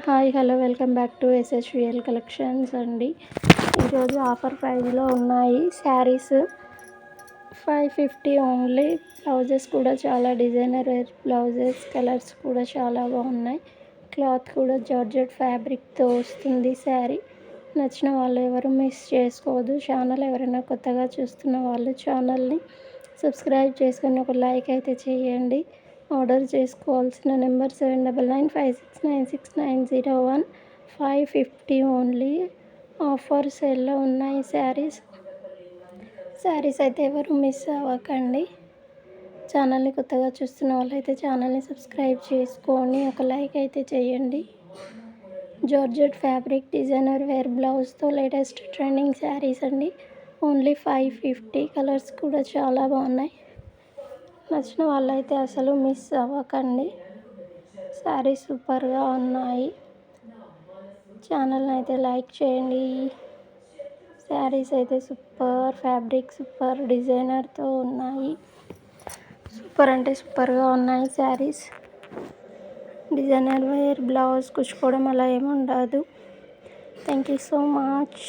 Hi hello welcome back to SHVL collections అండి. ఈరోజు offer ప్రైస్లో ఉన్నాయి శారీస్ 550 ఓన్లీ. బ్లౌజెస్ కూడా చాలా డిజైనర్ వేర్ బ్లౌజెస్, కలర్స్ కూడా చాలా బాగున్నాయి. క్లాత్ కూడా జార్జెట్ ఫ్యాబ్రిక్తో వస్తుంది శారీ. నచ్చిన వాళ్ళు ఎవరు మిస్ చేసుకోవద్దు. ఛానల్ ఎవరైనా కొత్తగా చూస్తున్న వాళ్ళు ఛానల్ని సబ్స్క్రైబ్ చేసుకొని ఒక లైక్ అయితే చేయండి. ఆర్డర్ చేసుకోవాల్సిన నెంబర్ 7999696901. 550 ఓన్లీ. ఆఫర్ సేల్లో ఉన్నాయి శారీస్ అయితే ఎవరు మిస్ అవ్వకండి. ఛానల్ని కొత్తగా చూస్తున్న వాళ్ళైతే ఛానల్ని సబ్స్క్రైబ్ చేసుకొని ఒక లైక్ అయితే చేయండి. జార్జెట్ ఫ్యాబ్రిక్ డిజైనర్ వేర్ బ్లౌజ్తో లేటెస్ట్ ట్రెండింగ్ శారీస్ అండి. ఓన్లీ 550. కలర్స్ కూడా చాలా బాగున్నాయి. నచ్చిన వాళ్ళైతే అసలు మిస్ అవ్వకండి. శారీస్ సూపర్గా ఉన్నాయి. ఛానల్ని అయితే లైక్ చేయండి. శారీస్ అయితే సూపర్ ఫ్యాబ్రిక్, సూపర్ డిజైనర్తో ఉన్నాయి. సూపర్ అంటే సూపర్గా ఉన్నాయి శారీస్. డిజైనర్ వేర్ బ్లౌజ్ కుచ్చుకోవడం అలా ఏమి ఉండదు. Thank you so much.